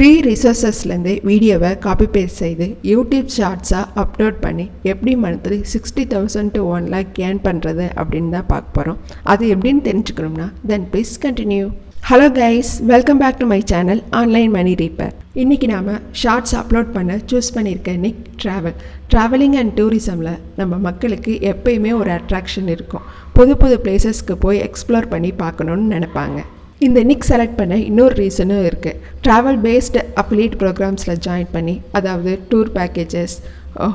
Free ரிசோர்ஸஸ்லேருந்து வீடியோவை copy paste செய்து YouTube ஷார்ட்ஸாக upload பண்ணி எப்படி மந்த்லி 60,000 to 1 lakh ஏர்ன் பண்ணுறது அப்படின்னு தான் பார்க்க போகிறோம். அது எப்படின்னு தெரிஞ்சுக்கணும்னா then please continue. Hello guys, welcome back to my channel online money reaper. இன்றைக்கி நாம் ஷார்ட்ஸ் அப்லோட் பண்ண சூஸ் பண்ணியிருக்க நிக் ட்ராவலிங் அண்ட் டூரிசமில் நம்ம மக்களுக்கு எப்பயுமே ஒரு அட்ராக்ஷன் இருக்கும். புது புது பிளேசஸ்க்கு போய் எக்ஸ்ப்ளோர் பண்ணி பார்க்கணுன்னு நினைப்பாங்க. இந்த நிக் செலக்ட் பண்ண இன்னொரு ரீசனும் இருக்குது. ட்ராவல் பேஸ்டு அஃபிலியேட் ப்ரோக்ராம்ஸில் ஜாயின் பண்ணி, அதாவது tour packages,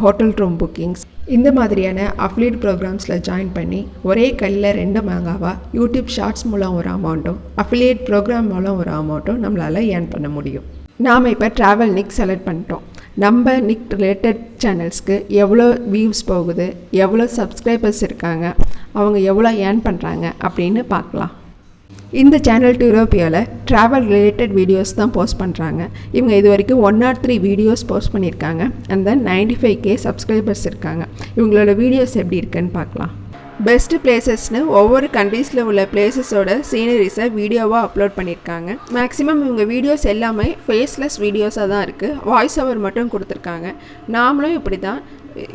hotel room bookings, இந்த மாதிரியான அஃபிலியேட் ப்ரோக்ராம்ஸில் ஜாயின் பண்ணி ஒரே கல்லில் 2 மாங்காவாக யூடியூப் ஷார்ட்ஸ் மூலம் ஒரு அமௌண்ட்டும் அஃபிலியேட் ப்ரோக்ராம் மூலம் ஒரு அமௌண்ட்டும் நம்மளால் ஏர்ன் பண்ண முடியும். நாம் இப்போ ட்ராவல் நிக் செலக்ட் பண்ணிட்டோம். நம்ம நிக் ரிலேட்டட் சேனல்ஸ்க்கு எவ்வளோ வியூஸ் போகுது, எவ்வளோ சப்ஸ்கிரைபர்ஸ் இருக்காங்க, அவங்க எவ்வளோ ஏர்ன் பண்ணுறாங்க அப்படின்னு பார்க்கலாம். இந்த சேனல் யூரோப்பியாவில் ட்ராவல் ரிலேட்டட் வீடியோஸ் தான் போஸ்ட் பண்ணுறாங்க. இவங்க இது வரைக்கும் 103 வீடியோஸ் போஸ்ட் பண்ணியிருக்காங்க. அண்ட் தென் 95K சப்ஸ்கிரைபர்ஸ் இருக்காங்க. இவங்களோட வீடியோஸ் எப்படி இருக்குன்னு பார்க்கலாம். பெஸ்ட்டு பிளேசஸ்னு ஒவ்வொரு கண்ட்ரீஸில் உள்ள பிளேசஸோட சீனரிஸை வீடியோவாக அப்லோட் பண்ணியிருக்காங்க. மேக்ஸிமம் இவங்க வீடியோஸ் எல்லாமே ஃபேஸ்லெஸ் வீடியோஸாக தான் இருக்குது. வாய்ஸ் ஓவர் மட்டும் கொடுத்துருக்காங்க. நாமளும் இப்படி தான்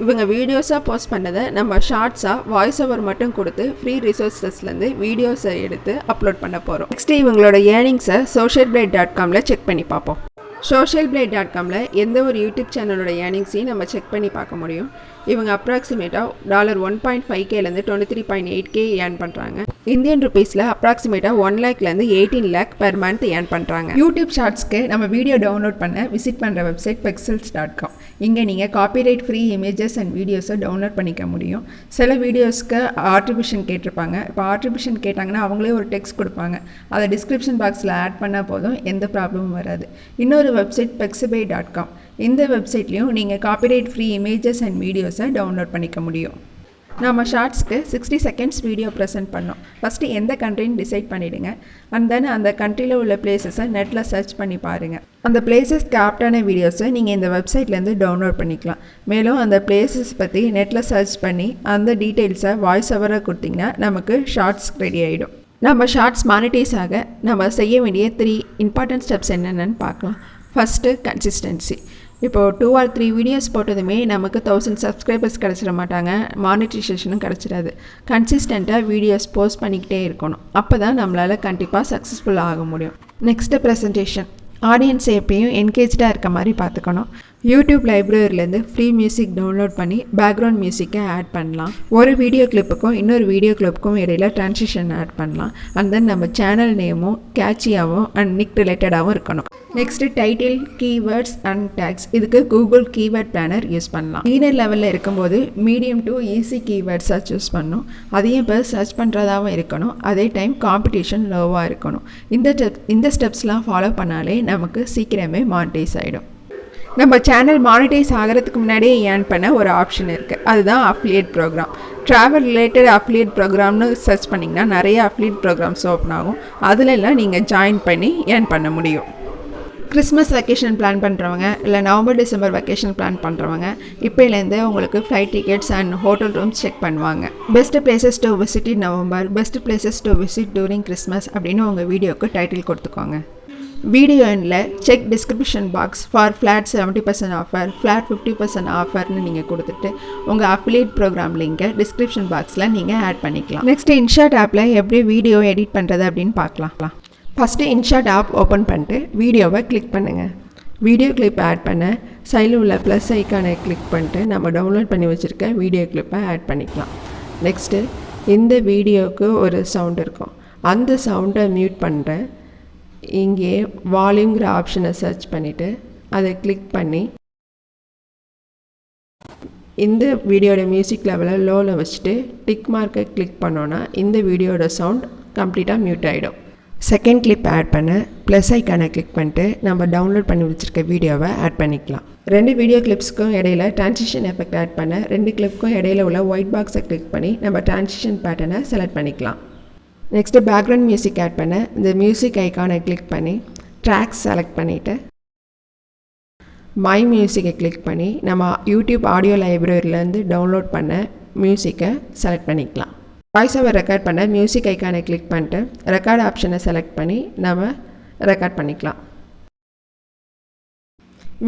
இவங்க வீடியோஸாக போஸ்ட் பண்ணதை நம்ம ஷார்ட்ஸாக வாய்ஸ் ஓவர் மட்டும் கொடுத்து ஃப்ரீ ரிசோர்ஸஸ்லேருந்து வீடியோஸை எடுத்து அப்லோட் பண்ண போகிறோம். நெக்ஸ்ட்டு இவங்களோட ஏர்னிங்ஸை socialblade.comல செக் பண்ணி பார்ப்போம். socialblade.comல எந்த ஒரு யூடியூப் சேனலோட ஏர்னிங்ஸையும் நம்ம செக் பண்ணி பார்க்க முடியும். இவங்க அப்ராக்சிமேட்டாக $1.5Kலேருந்து 23.8K ஏர்ன் பண்ணுறாங்க. இந்தியன் ருபீஸில் அப்ராக்சிமேட்டாக 1 lakhலேருந்து 18 lakh பெர் மந்த் ஏர்ன் பண்ணுறாங்க. யூடியூப் ஷார்ட்ஸ்க்கு நம்ம வீடியோ டவுன்லோட் பண்ண விசிட் பண்ணுற வெப்சைட் pexels.com. இங்கே நீங்கள் காப்பிரைட் ஃப்ரீ இமேஜஸ் அண்ட் வீடியோஸை டவுன்லோட் பண்ணிக்க முடியும். சில வீடியோஸ்க்கு ஆட்ரிபியூஷன் கேட்டிருப்பாங்க. இப்போ ஆட்ரிபியூஷன் கேட்டாங்கன்னா அவங்களே ஒரு டெக்ஸ்ட் கொடுப்பாங்க. அதை டிஸ்கிரிப்ஷன் பாக்ஸில் ஆட் பண்ணால் போதும், எந்த ப்ராப்ளமும் வராது. இன்னொரு வெப்சைட் pexels.com. இந்த வெப்சைட்லேயும் நீங்கள் காப்பிரைட் ஃப்ரீ இமேஜஸ் அண்ட் வீடியோஸை டவுன்லோட் பண்ணிக்க முடியும். நம்ம ஷார்ட்ஸ்க்கு 60 seconds வீடியோ ப்ரெசென்ட் பண்ணோம். ஃபஸ்ட்டு எந்த கண்ட்ரின்னு டிசைட் பண்ணிவிடுங்க. அண்ட் தென் அந்த கண்ட்ரியில் உள்ள பிளேசஸை நெட்டில் சர்ச் பண்ணி பாருங்கள். அந்த பிளேசஸ்க்கு ஆப்டான வீடியோஸை நீங்கள் இந்த வெப்சைட்லேருந்து டவுன்லோட் பண்ணிக்கலாம். மேலும் அந்த பிளேசஸ் பற்றி நெட்டில் சர்ச் பண்ணி அந்த டீட்டெயில்ஸை வாய்ஸ் ஓவராக கொடுத்திங்கன்னா நமக்கு ஷார்ட்ஸ் ரெடி ஆகிடும். நம்ம ஷார்ட்ஸ் மானிட்டைஸ் ஆக நம்ம செய்ய வேண்டிய 3 இம்பார்ட்டன்ட் ஸ்டெப்ஸ் என்னென்னு பார்க்கலாம். First consistency. இப்போது 2 or 3 வீடியோஸ் போட்டதுமே நமக்கு 1000 சப்ஸ்கிரைபர்ஸ் கிடச்சிட மாட்டாங்க, மானிட்டைசேஷனும் கிடச்சிடாது. கன்சிஸ்டண்ட்டாக வீடியோஸ் போஸ்ட் பண்ணிக்கிட்டே இருக்கணும். அப்போ தான் நம்மளால் கண்டிப்பாக சக்ஸஸ்ஃபுல்லாக ஆக முடியும். Next presentation. ஆடியன்ஸ் எப்பயும் என்கேஜாக இருக்க மாதிரி பார்த்துக்கணும். யூடியூப் லைப்ரரியிலேருந்து ஃப்ரீ மியூசிக் டவுன்லோட் பண்ணி பேக்ரவுண்ட் மியூசிக்கை ஆட் பண்ணலாம். ஒரு வீடியோ கிளிப்புக்கும் இன்னொரு வீடியோ கிளிப்புக்கும் இடையில ட்ரான்சிஷன் ஆட் பண்ணலாம். அண்ட் தென் நம்ம சேனல் நேமும் கேட்சியாகவும் அண்ட் நிக் ரிலேட்டடாகவும் இருக்கணும். Next title, keywords and tags. இதுக்கு கூகுள் கீவேர்ட் பிளானர் யூஸ் பண்ணலாம். பிகினர் லெவலில் இருக்கும்போது மீடியம் டு ஈஸி கீவேர்ட்ஸாக சூஸ் பண்ணணும். அதையும் இப்போ சர்ச் பண்ணுறதாகவும் இருக்கணும். அதே டைம் காம்படிஷன் லோவாக இருக்கணும். இந்த ஸ்டெப்ஸ்லாம் ஃபாலோ பண்ணாலே நமக்கு சீக்கிரமே மானிட்டைஸ் ஆகிடும். நம்ம சேனல் மானிட்டைஸ் ஆகிறதுக்கு முன்னாடியே ஏர்ன் பண்ண ஒரு ஆப்ஷன் இருக்குது. அதுதான் affiliate programme. Travel related affiliate ப்ரோக்ராம்னு சர்ச் பண்ணிங்கன்னா நிறைய அஃபிலியேட் ப்ரோக்ராம்ஸ் ஓப்பன் ஆகும். அதிலெல்லாம் நீங்கள் ஜாயின் பண்ணி ஏர்ன் பண்ண முடியும். கிறிஸ்மஸ் வெக்கேஷன் பிளான் பண்ணுறவங்க, இல்லை நவம்பர் டிசம்பர் வெக்கேஷன் பிளான் பண்ணுறவங்க இப்போலேருந்தே உங்களுக்கு flight tickets and hotel rooms check பண்ணுவாங்க. Best places to visit in November, best places to visit during Christmas அப்படின்னு உங்கள் வீடியோக்கு டைட்டில் கொடுத்துக்கோங்க. வீடியோ எண்டில் check description box for flat 70% offer, flat 50% ஆஃபர்னு நீங்கள் கொடுத்துட்டு உங்கள் அஃபிலியேட் ப்ரோக்ராம் லிங்கை டிஸ்கிரிப்ஷன் பாக்ஸில் நீங்கள் ஆட் பண்ணிக்கலாம். நெக்ஸ்ட்டு இன்ஷாட் ஆப்பில் எப்படி வீடியோ எடிட் பண்ணுறது அப்படின்னு பார்க்கலாம். ஃபஸ்ட்டு இன்ஷாட் ஆப் ஓப்பன் பண்ணிட்டு வீடியோவை கிளிக் பண்ணுங்கள். வீடியோ கிளிப் ஆட் பண்ண சைடில் உள்ள ப்ளஸ் ஐக்கானை கிளிக் பண்ணிட்டு நம்ம டவுன்லோட் பண்ணி வச்சுருக்க வீடியோ கிளிப்பை ஆட் பண்ணிக்கலாம். நெக்ஸ்ட்டு இந்த வீடியோவுக்கு ஒரு சவுண்ட் இருக்கும். அந்த சவுண்டை மியூட் பண்ணுறேன். இங்கே வால்யூம்ங்கிற ஆப்ஷனை சர்ச் பண்ணிவிட்டு அதை கிளிக் பண்ணி இந்த வீடியோட மியூசிக் லெவலை லோவில் வச்சுட்டு டிக் மார்க்கை கிளிக் பண்ணோன்னா இந்த வீடியோட சவுண்ட் கம்ப்ளீட்டாக மியூட் ஆகிடும். செகண்ட் கிளிப் ஆட் பண்ண ப்ளஸ் ஐக்கானை கிளிக் பண்ணிட்டு நம்ம டவுன்லோட் பண்ணி வச்சுருக்க வீடியோவை ஆட் பண்ணிக்கலாம். 2 வீடியோ கிளிப்ஸ்க்கும் இடையில ட்ரான்சிஷன் எஃபெக்ட் ஆட் பண்ண 2 கிளிப்புக்கும் இடையில உள்ள ஒயிட் பாக்ஸை கிளிக் பண்ணி நம்ம ட்ரான்சிஷன் பேட்டர்னை செலக்ட் பண்ணிக்கலாம். நெக்ஸ்ட்டு பேக்ரவுண்ட் மியூசிக் ஆட் பண்ண இந்த மியூசிக் ஐக்கானை கிளிக் பண்ணி ட்ராக்ஸ் செலக்ட் பண்ணிவிட்டு மை மியூசிக்கை கிளிக் பண்ணி நம்ம யூடியூப் ஆடியோ லைப்ரரியிலேருந்து டவுன்லோட் பண்ண மியூசிக்கை செலக்ட் பண்ணிக்கலாம். வாய்ஸ் ஓவர் ரெக்கார்ட் பண்ண மியூசிக் ஐக்கானை கிளிக் பண்ணிட்டு ரெக்கார்ட் ஆப்ஷனை செலக்ட் பண்ணி நம்ம ரெக்கார்ட் பண்ணிக்கலாம்.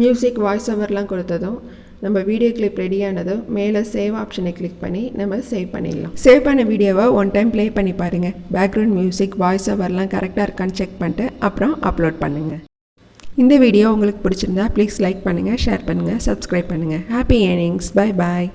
மியூசிக் வாய்ஸ் ஓவர்லாம் கொடுத்ததும் நம்ம வீடியோ கிளிப் ரெடியானதும் மேலே சேவ் ஆப்ஷனை கிளிக் பண்ணி நம்ம சேவ் பண்ணிடலாம். சேவ் பண்ண வீடியோவை ஒன் டைம் ப்ளே பண்ணி பாருங்கள். பேக்ரவுண்ட் மியூசிக் வாய்ஸ் ஓவர்லாம் கரெக்டாக இருக்கான்னு செக் பண்ணிட்டு அப்புறம் அப்லோட் பண்ணுங்கள். இந்த வீடியோ உங்களுக்கு பிடிச்சிருந்தா ப்ளீஸ் லைக் பண்ணுங்கள், ஷேர் பண்ணுங்கள், சப்ஸ்கிரைப் பண்ணுங்கள். Happy earnings. Bye bye.